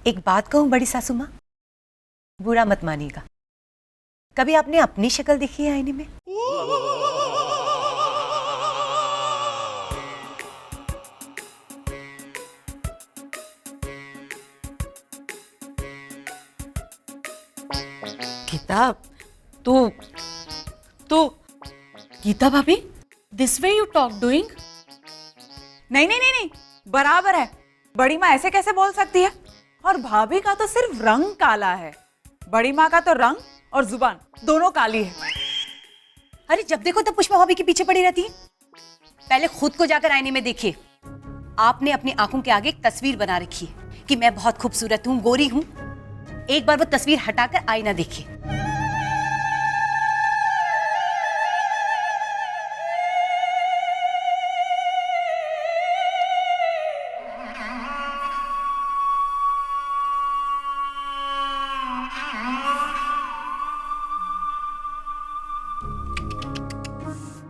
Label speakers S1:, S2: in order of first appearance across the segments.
S1: एक बात कहूं बड़ी सासू माँ, बुरा मत मानिएगा, कभी आपने अपनी शक्ल देखी है आईने में?
S2: गीता, तू तू
S3: गीता भाभी, this way you talk doing?
S4: नहीं नहीं नहीं नहीं, बराबर है। बड़ी माँ ऐसे कैसे बोल सकती है? और भाभी का तो सिर्फ रंग काला है, बड़ी माँ का तो रंग और जुबान दोनों काली है।
S1: अरे जब देखो तब पुष्पा भाभी के पीछे पड़ी रहती है। पहले खुद को जाकर आईने में देखिए। आपने अपनी आंखों के आगे एक तस्वीर बना रखी है कि मैं बहुत खूबसूरत हूँ, गोरी हूँ। एक बार वो तस्वीर हटाकर आईना देखिए।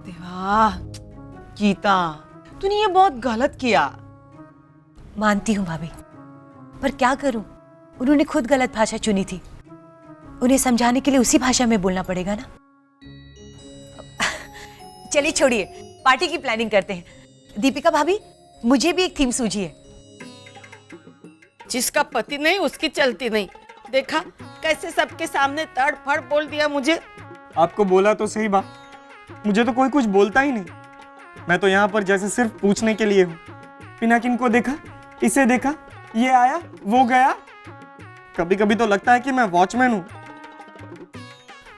S4: देवा, गीता, तूने ये बहुत गलत किया।
S1: मानती हूँ भाभी, पर क्या करूं, उन्होंने खुद गलत भाषा चुनी थी। उन्हें समझाने के लिए उसी भाषा में बोलना पड़ेगा ना। चलिए छोड़िए, पार्टी की प्लानिंग करते हैं। दीपिका भाभी, मुझे भी एक थीम सूझी है।
S2: जिसका पति नहीं उसकी चलती नहीं। देखा कैसे सबके सामने तड़फड़ बोल दिया मुझे।
S5: आपको बोला तो सही बा, मुझे तो कोई कुछ बोलता ही नहीं। मैं तो यहाँ पर जैसे सिर्फ पूछने के लिए हूँ। पिनाकिन को देखा, इसे देखा, ये आया वो गया। कभी कभी तो लगता है कि मैं वॉचमैन हूँ।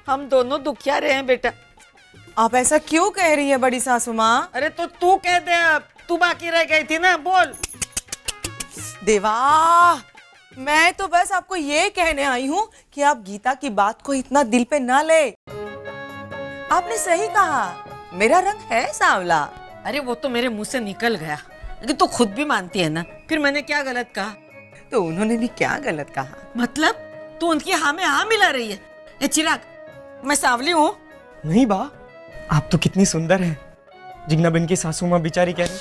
S2: हम दोनों दुखिया रहे हैं बेटा।
S4: आप ऐसा क्यों कह रही है बड़ी सासू माँ?
S2: अरे तो तू कह दे, अब तू बाकी रह गई थी ना, बोल।
S4: देवा, मैं तो बस आपको ये कहने आई हूँ कि आप गीता की बात को इतना दिल पे ना ले। आपने सही कहा, मेरा रंग है सांवला।
S2: अरे वो तो मेरे मुंह से निकल गया, लेकिन तू खुद भी मानती है ना, फिर मैंने क्या गलत कहा?
S4: तो उन्होंने भी क्या गलत कहा?
S2: मतलब तू उनकी हाँ में हाँ मिला रही है। ए चिराग, मैं सांवली हूँ?
S5: नहीं बा, आप तो कितनी सुंदर है। जिग्ना बिन की सासू माँ बेचारी कह रही।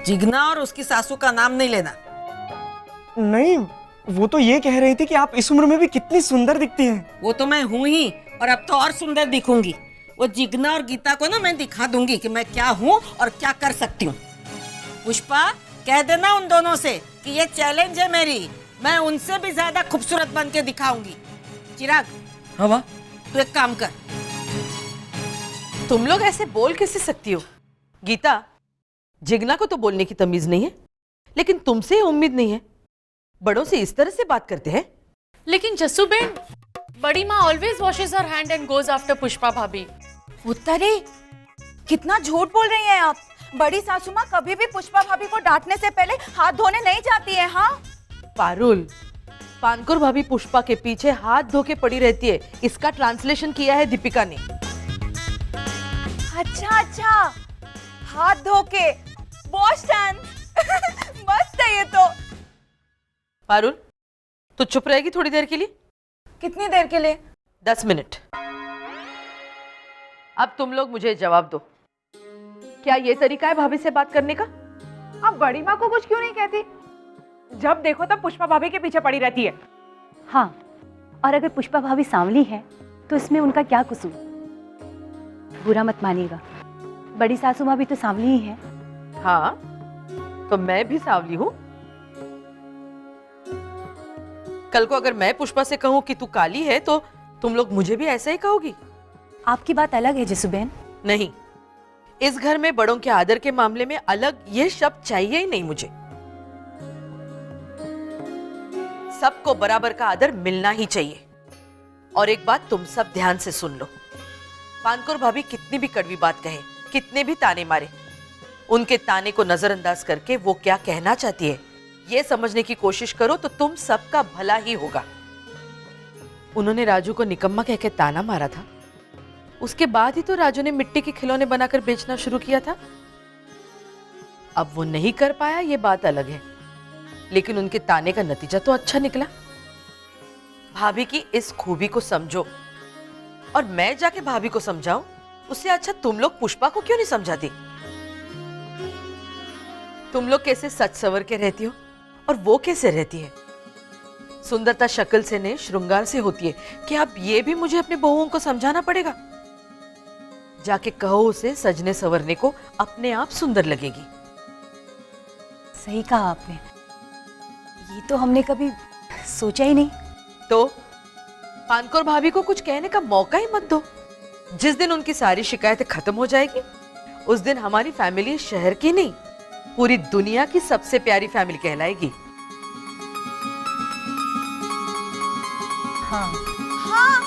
S2: जिग्ना और उसकी सासू का नाम नहीं लेना।
S5: नहीं, वो तो ये कह रही थी कि आप इस उम्र में भी कितनी सुंदर दिखती हैं।
S2: वो तो मैं हूँ ही, और अब तो और सुंदर दिखूंगी। वो जिग्ना और गीता को ना मैं दिखा दूंगी कि मैं क्या हूँ और क्या कर सकती हूँ। पुष्पा, कह देना उन दोनों से कि ये चैलेंज है मेरी, मैं उनसे भी ज्यादा खूबसूरत बन के दिखाऊंगी। चिराग,
S4: हाँ वाह,
S2: तू एक काम कर।
S6: तुम लोग ऐसे बोल कैसे सकती हो? गीता, जिग्ना को तो बोलने की तमीज नहीं है, लेकिन तुमसे उम्मीद नहीं है। बड़ों से इस तरह से बात करते हैं?
S3: लेकिन जस्सू बेन, बड़ी माँ always washes her hand and goes after Pushpa भाभी।
S4: उत्तरी, कितना झूठ बोल रही हैं आप। बड़ी सासू माँ कभी भी पुष्पा भाभी को डांटने से पहले हाथ धोने नहीं जाती है। हाँ
S6: पारुल, पानकुर भाभी पुष्पा के पीछे हाथ धो के पड़ी रहती है, इसका ट्रांसलेशन किया है दीपिका ने।
S4: अच्छा अच्छा, हाथ धो के वॉश हैंड। मस्त है ये तो।
S6: पारुल, तो चुप रहेगी थोड़ी देर के लिए?
S4: कितनी देर के लिए?
S6: 10 मिनट। अब तुम लोग मुझे जवाब दो, क्या ये तरीका है भाभी से बात करने का?
S4: आप बड़ी माँ को कुछ क्यों नहीं कहती? जब देखो तब पुष्पा भाभी के पीछे पड़ी रहती है।
S1: हाँ, और अगर पुष्पा भाभी सांवली है तो इसमें उनका क्या कसूर? बुरा मत मानिएगा, बड़ी सासू माँ भी तो सांवली ही है।
S6: हाँ, तो मैं भी सांवली हूं। कल को अगर मैं पुष्पा से कहूं कि तू काली है तो तुम लोग मुझे भी ऐसा ही कहोगी?
S1: आपकी बात अलग है जस्सू बहन।
S6: नहीं, इस घर में बड़ों के आदर के मामले में अलग ये शब्द चाहिए ही नहीं मुझे। सबको बराबर का आदर मिलना ही चाहिए। और एक बात तुम सब ध्यान से सुन लो, पानकुर भाभी कितनी भी कड़वी बात कहे, कितने भी ताने मारे, उनके ताने को नजरअंदाज करके वो क्या कहना चाहती है ये समझने की कोशिश करो तो तुम सबका भला ही होगा। उन्होंने राजू को निकम्मा कह के ताना मारा था, उसके बाद ही तो राजू ने मिट्टी के खिलौने बनाकर बेचना शुरू किया था। अब वो नहीं कर पाया ये बात अलग है, लेकिन उनके ताने का नतीजा तो अच्छा निकला। भाभी की इस खूबी को समझो, और मैं जाके भाभी को समझाऊं, उससे अच्छा तुम लोग पुष्पा को क्यों नहीं समझाती? तुम लोग कैसे सच सवर के रहती हो और वो कैसे रहती है? सुंदरता शक्ल से नहीं, श्रृंगार से होती है। क्या अब ये भी मुझे अपनी बहुओं को समझाना पड़ेगा? जाके कहो उसे सजने संवरने को अपने आप सुंदर लगेगी।
S1: सही कहा आपने, ये तो हमने कभी सोचा ही नहीं।
S6: तो पानकोर भाभी को कुछ कहने का मौका ही मत दो। जिस दिन उनकी सारी शिकायतें खत्म हो जाएगी, उस दिन हमारी फैमिली शहर की नहीं, पूरी दुनिया की सबसे प्यारी फैमिली कहलाएगी।
S1: हाँ,
S4: हाँ,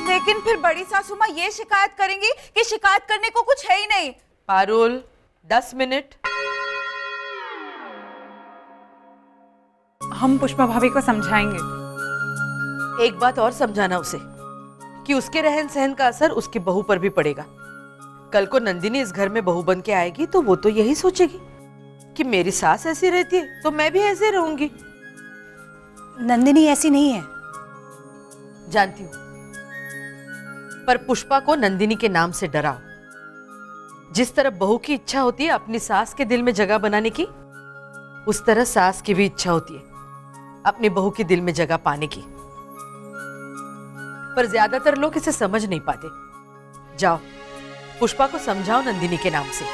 S4: लेकिन फिर बड़ी सासू माँ ये शिकायत करेंगी कि शिकायत करने को कुछ है ही नहीं।
S6: पारुल, 10 मिनट।
S7: हम पुष्पा भाभी को समझाएंगे।
S6: एक बात और समझाना उसे कि उसके रहन सहन का असर उसकी बहू पर भी पड़ेगा। कल को नंदिनी इस घर में बहू बन के आएगी तो वो तो यही सोचेगी कि मेरी सास ऐसी रहती है तो मैं भी ऐसे रहूंगी।
S1: नंदिनी ऐसी नहीं है।
S6: जानती हूँ, पर पुष्पा को नंदिनी के नाम से डराओ। जिस तरह बहू की इच्छा होती है अपनी सास के दिल में जगह बनाने की, उस तरह सास की भी इच्छा होती है अपनी बहू के दिल में जगह पाने की। पर ज्यादातर लोग इसे समझ नहीं पाते। जाओ, पुष्पा को समझाओ नंदिनी के नाम से।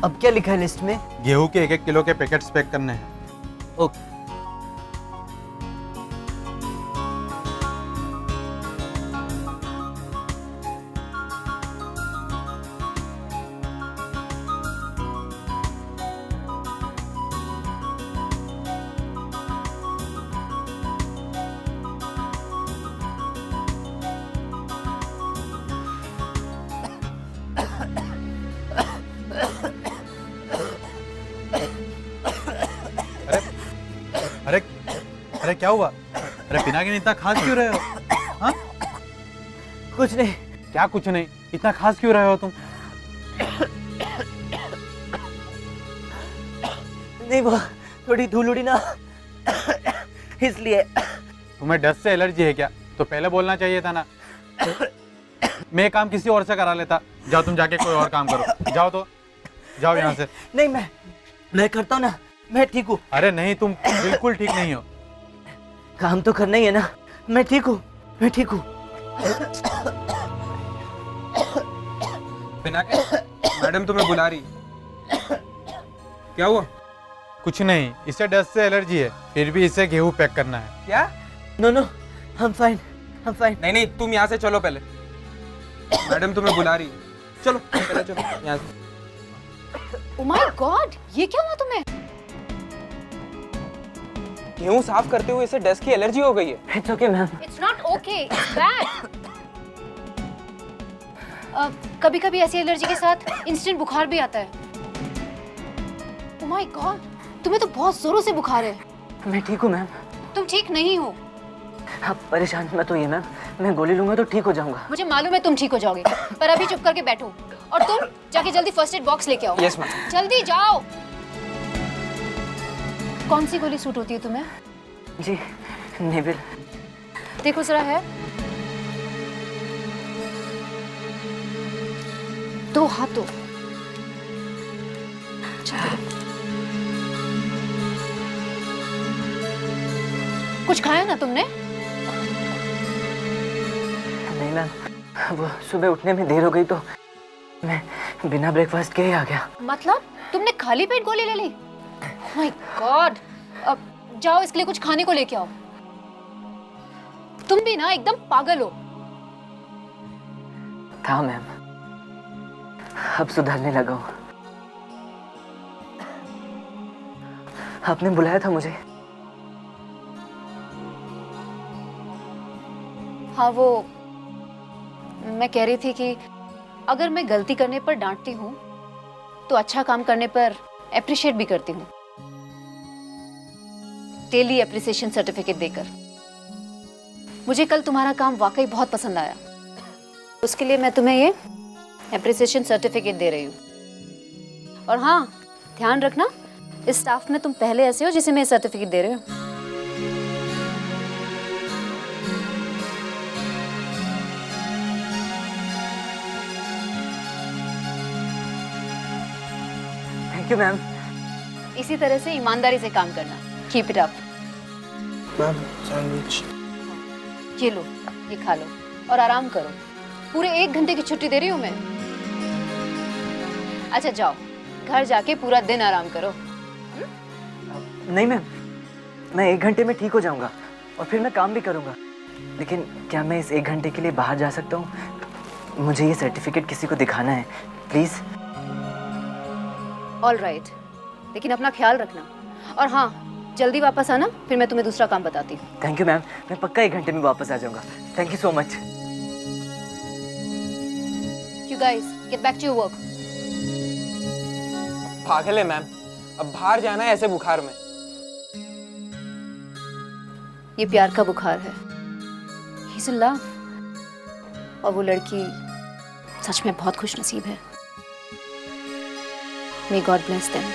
S8: अब क्या लिखा है लिस्ट में?
S9: गेहूं के 1-1 किलो के पैकेट्स पैक करने हैं।
S8: ओके।
S9: अरे अरे क्या हुआ? अरे पिनाकिनी इतना खास क्यों रहे हो? हाँ?
S8: कुछ नहीं।
S9: क्या कुछ नहीं? इतना खास क्यों रहे हो तुम?
S8: नहीं, वो थोड़ी धूल उड़ी ना, इसलिए।
S9: तुम्हें डस्ट से एलर्जी है क्या? तो पहले बोलना चाहिए था ना। मैं काम किसी और से करा लेता। जाओ तुम जाके कोई और काम करो। जाओ तो जाओ यहाँ से।
S8: नहीं, मैं करता हूँ ना, मैं ठीक हूँ।
S9: अरे नहीं, तुम बिल्कुल ठीक नहीं हो।
S8: काम तो करना ही है ना। मैं ठीक हूँ, मैं ठीक हूँ।
S5: मैडम तुम्हें बुला रही। क्या हुआ?
S9: कुछ नहीं, इसे डस्ट से एलर्जी है, फिर भी इसे गेहूं पैक करना है।
S5: क्या?
S8: No, I'm fine, I'm fine।
S5: नहीं, तुम यहाँ से चलो पहले। मैडम तुम्हें बुला रही। चलो पहले चलो यहाँ से।
S3: Oh my God, ये क्या हुआ तुम्हें?
S5: गेहूं साफ करते हुए इसे डस्ट की एलर्जी हो गई है।
S8: It's okay, ma'am.
S3: It's not okay, it's bad. कभी-कभी ऐसी एलर्जी के साथ इंस्टेंट बुखार भी आता है। Oh my God, तुम्हें तो बहुत जोरों से बुखार है।
S8: मैं ठीक हूँ मैम।
S3: तुम ठीक नहीं हो।
S8: आप परेशान मत होइए मैम, मैं गोली लूंगा तो ठीक हो जाऊंगा।
S3: मुझे मालूम है तुम ठीक हो जाओगे, पर अभी चुप करके बैठो। और तुम जाके जल्दी फर्स्ट एड बॉक्स लेके आओ।
S5: Yes ma'am.
S3: जल्दी जाओ। कौन सी गोली सूट होती है तुम्हें?
S8: जी, नेविल।
S3: देखो जरा है। 2 हाथों। कुछ खाया ना तुमने?
S8: नहीं मैम, वो सुबह उठने में देर हो गई तो मैं बिना ब्रेकफास्ट के ही आ गया।
S3: मतलब तुमने खाली पेट गोली ले ली? My God. अब जाओ इसके लिए कुछ खाने को लेके आओ। तुम भी ना एकदम पागल हो।
S8: था मैम, अब सुधरने लगा हूँ। आपने बुलाया था मुझे?
S3: हाँ, वो मैं कह रही थी कि अगर मैं गलती करने पर डांटती हूँ तो अच्छा काम करने पर एप्रिशिएट भी करती हूँ, डेली एप्रिसिएशन सर्टिफिकेट देकर। मुझे कल तुम्हारा काम वाकई बहुत पसंद आया। उसके लिए मैं तुम्हें ये एप्रिसिएशन सर्टिफिकेट दे रही हूँ। और हाँ, ध्यान रखना, इस स्टाफ में तुम पहले ऐसे हो जिसे मैं सर्टिफिकेट दे रही हूँ।
S8: Thank you ma'am.
S3: इसी तरह से ईमानदारी से काम करना। Keep it up.
S5: Ma'am sandwich.
S3: ये लो, ये खा लो और आराम करो। पूरे 1 घंटे की छुट्टी दे रही हूँ मैं। अच्छा जाओ, घर जाके पूरा दिन आराम करो।
S8: नहीं मैम, मैं 1 घंटे में ठीक हो जाऊंगा और फिर मैं काम भी करूंगा। लेकिन क्या मैं इस 1 घंटे के लिए बाहर जा सकता हूँ? मुझे ये सर्टिफिकेट किसी को दिखाना है, प्लीज।
S3: ऑल राइट, लेकिन अपना ख्याल रखना। और हाँ, जल्दी वापस आना, फिर मैं तुम्हें दूसरा काम बताती हूँ।
S8: थैंक यू मैम, मैं पक्का 1 घंटे में वापस आ जाऊंगा। Thank you so much.
S3: You guys get back to your work.
S7: पागल है मैम, अब बाहर जाना है ऐसे बुखार में।
S3: ये प्यार का बुखार है। He's in love। और वो लड़की सच में बहुत खुशनसीब है। May God bless them।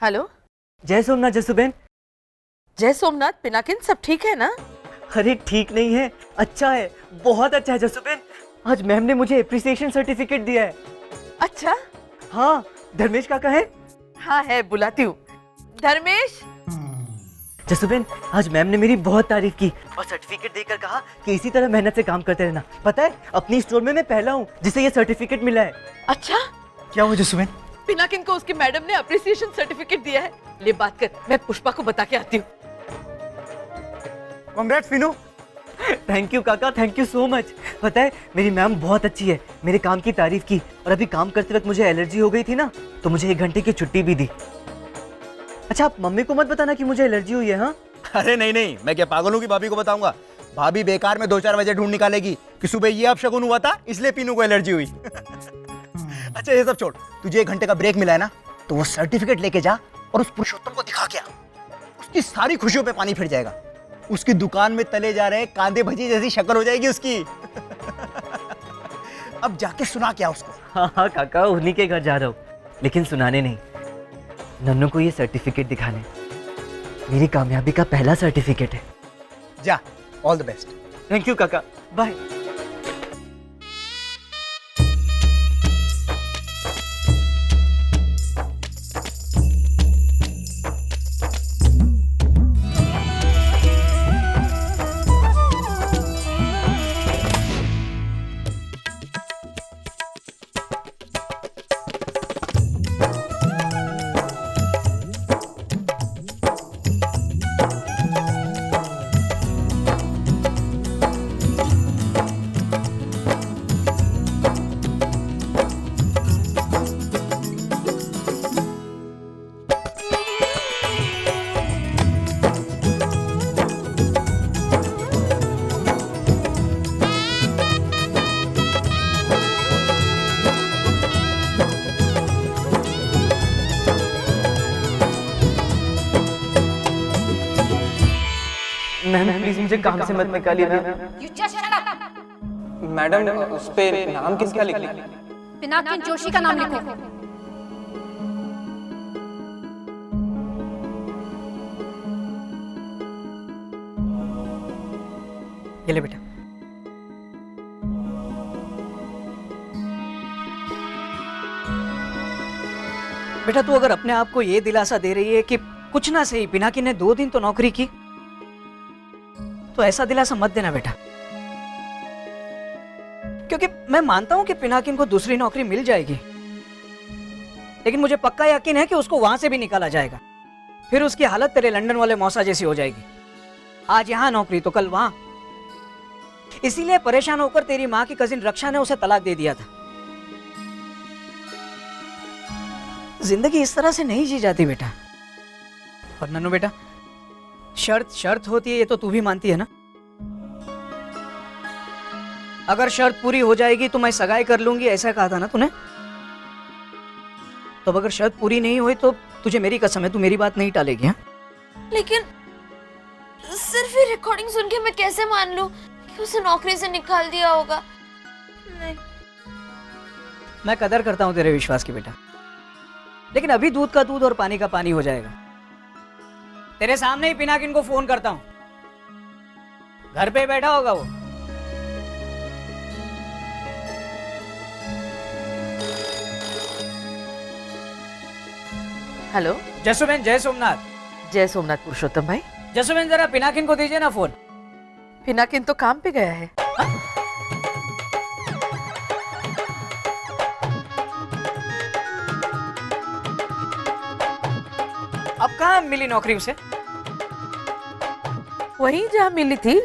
S6: Hello,
S8: जय सोमनाथ जसुबेन।
S6: जय सोमनाथ। पिनाकिन सब ठीक है ना?
S8: अरे ठीक नहीं है, अच्छा है, बहुत अच्छा है जसुबेन। आज मैम ने मुझे एप्रिसिएशन सर्टिफिकेट दिया है।
S6: अच्छा।
S8: हाँ, धर्मेश काका है?
S6: हाँ है, बुलाती हूँ। धर्मेश।
S8: जसुबेन, आज मैम ने मेरी बहुत तारीफ की और सर्टिफिकेट देकर कहा कि इसी तरह मेहनत से काम करते रहना। पता है, अपनी स्टोर में मैं पहला हूँ जिसे ये सर्टिफिकेट मिला है।
S6: अच्छा,
S5: क्या हुआ जसुबेन?
S6: पिनाकिन को उसकी मैडम ने अप्रिसिएशन सर्टिफिकेट दिया है। ले बात कर, मैं पुष्पा को बता के आती हूँ।
S5: कांग्रेट्स फिनू।
S8: थैंक यू काका, थैंक यू सो मच। पता है, मेरी मैम बहुत अच्छी है, मेरे काम की तारीफ की। और अभी काम करते वक्त मुझे एलर्जी हो गई थी ना, तो मुझे 1 घंटे की छुट्टी भी दी। अच्छा, आप मम्मी को मत बताना कि मुझे एलर्जी हुई है। हाँ,
S10: अरे नहीं नहीं, मैं क्या पागल हूँ कि भाभी को बताऊंगा? भाभी बेकार में 2-4 वजह ढूंढ निकालेगी कि सुबह ये अपशगुन हुआ था इसलिए पीनू को एलर्जी हुई। अच्छा ये सब छोड़, तुझे 1 घंटे का ब्रेक मिला है ना, तो वो सर्टिफिकेट लेके जा और उस पुरुषोत्तम को दिखा के आ। उसकी सारी खुशियों पे पानी फिर जाएगा। उसकी दुकान में तले जा रहे कांदे भजी जैसी शक्ल हो जाएगी उसकी। अब जाके सुना क्या उसको।
S8: हाँ हाँ काका, उन्हीं के घर जा रहा हूँ, लेकिन सुनाने नहीं, नन्नू को ये सर्टिफिकेट दिखाने। मेरी कामयाबी का पहला सर्टिफिकेट है।
S10: जा, all the best.
S8: Thank you काका, बाय। मैम प्लीज मुझे काम से मत निकालिए मैम।
S7: मैडम, उस पे नाम किसका लिखना है?
S3: पिनाकिन जोशी का नाम लिखो।
S7: ये ले बेटा। बेटा, तू अगर अपने आप को ये दिलासा दे रही है कि कुछ ना सही पिनाकिन ने 2 दिन तो नौकरी की, तो ऐसा दिलासा मत देना बेटा। क्योंकि मैं मानता हूं कि पिनाकिन को दूसरी नौकरी मिल जाएगी, लेकिन मुझे पक्का यकीन है कि उसको वहां से भी निकाला जाएगा। फिर उसकी हालत तेरे लंदन वाले मौसा जैसी हो जाएगी। आज यहां नौकरी तो कल वहां। इसीलिए परेशान होकर तेरी माँ की कजिन रक्षा ने उसे तलाक दे दिया था। जिंदगी इस तरह से नहीं जी जाती बेटा। और नन्नू बेटा, शर्त होती है, ये तो तू भी मानती है ना? अगर शर्त पूरी हो जाएगी तो मैं सगाई कर लूंगी, ऐसा कहा था ना तूने? तो अगर शर्त पूरी नहीं हुई तो तुझे मेरी कसम है, तू मेरी बात नहीं टालेगी। हाँ? लेकिन
S11: सिर्फ ये रिकॉर्डिंग सुन के मैं कैसे मान लूं कि उसे नौकरी से निकाल दिया होगा? नहीं।
S7: मैं कदर करता हूँ तेरे विश्वास की बेटा, लेकिन अभी दूध का दूध और पानी का पानी हो जाएगा। तेरे सामने ही पिनाकिन को फोन करता हूँ, घर पे बैठा होगा वो।
S6: हेलो
S7: जसुबेन, जय सोमनाथ।
S6: जय सोमनाथ पुरुषोत्तम भाई।
S7: जसुबेन जरा पिनाकिन को दीजिए ना फोन।
S6: पिनाकिन तो काम पे गया है।
S7: अब कहाँ मिली नौकरी उसे?
S6: वहीं जहाँ मिली थी,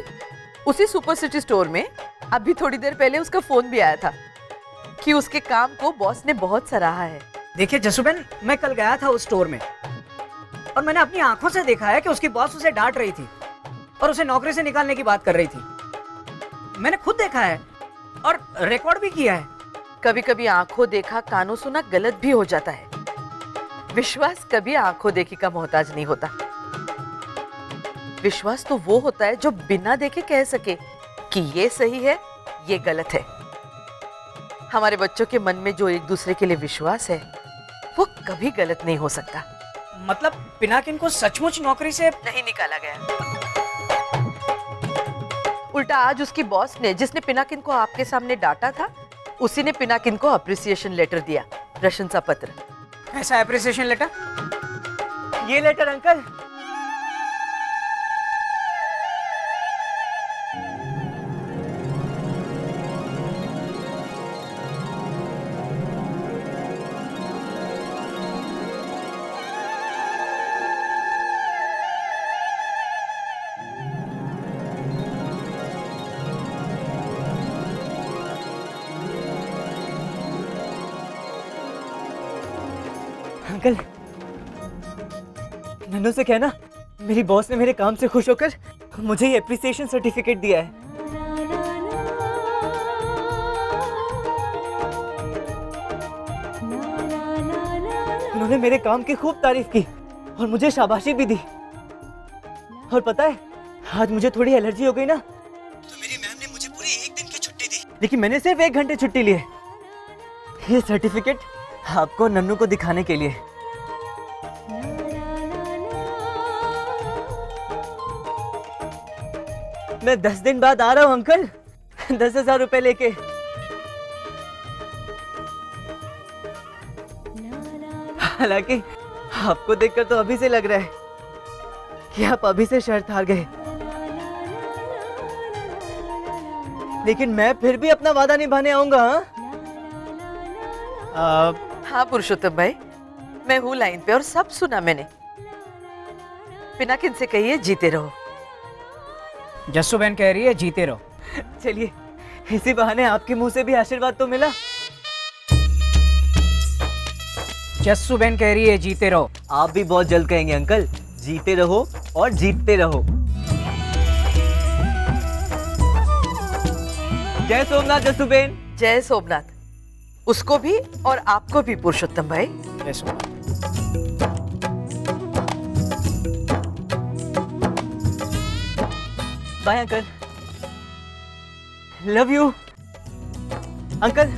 S6: उसी सुपर सिटी स्टोर में। अभी थोड़ी देर पहले उसका फोन भी आया था कि उसके काम को बॉस ने बहुत सराहा है।
S7: देखिए जसुबेन, मैं कल गया था उस स्टोर में और मैंने अपनी आंखों से देखा है कि उसकी बॉस उसे डांट रही थी और उसे नौकरी से निकालने की बात कर रही थी। मैंने खुद देखा है और रिकॉर्ड भी किया है।
S6: कभी कभी आंखों देखा कानों सुना गलत भी हो जाता है। विश्वास कभी आंखों देखी का मोहताज नहीं होता। विश्वास तो वो होता है जो बिना देखे कह सके कि ये सही है, ये गलत है। हमारे बच्चों के मन में जो एक दूसरे के लिए विश्वास है, वो कभी गलत नहीं हो सकता।
S7: मतलब पिनाकिन को सचमुच नौकरी से
S6: नहीं निकाला गया, उल्टा आज उसकी बॉस ने, जिसने पिनाकिन को आपके सामने डांटा था, उसी ने पिनाकिन को अप्रिसिएशन लेटर दिया, प्रशंसा पत्र।
S7: ऐसा एप्रिसिएशन लेटर?
S8: ये लेटर अंकल। अंकल, नन्नू से कहना मेरी बॉस ने मेरे काम से खुश होकर मुझे ये एप्रिसिएशन सर्टिफिकेट दिया है। उन्होंने मेरे काम की खूब तारीफ की और मुझे शाबाशी भी दी। और पता है, आज मुझे थोड़ी एलर्जी हो गई ना, तो मेरी मैम ने मुझे पूरी 1 दिन की छुट्टी दी, लेकिन मैंने सिर्फ 1 घंटे छुट्टी ली है। ये सर्टिफिकेट आपको नन्नू को दिखाने के लिए। मैं 10 दिन बाद आ रहा हूँ अंकल, 10,000 रुपए लेके। हालांकि आपको देखकर तो अभी से लग रहा है कि आप अभी से शर्त हार गए, लेकिन मैं फिर भी अपना वादा निभाने आऊंगा।
S6: हाँ पुरुषोत्तम भाई, मैं हूँ लाइन पे और सब सुना मैंने। पिनाकिन से कहिए जीते रहो।
S7: जस्सू बहन कह रही है जीते रहो।
S8: चलिए, इसी बहाने आपके मुंह से भी आशीर्वाद तो मिला।
S7: जस्सू बहन कह रही है जीते रहो।
S8: आप भी बहुत जल्द कहेंगे अंकल, जीते रहो और जीतते रहो। जय सोमनाथ जस्सू बहन।
S6: जय सोमनाथ, उसको भी और आपको भी पुरुषोत्तम भाई।
S7: जय Somnath.
S8: Bye uncle, love you uncle.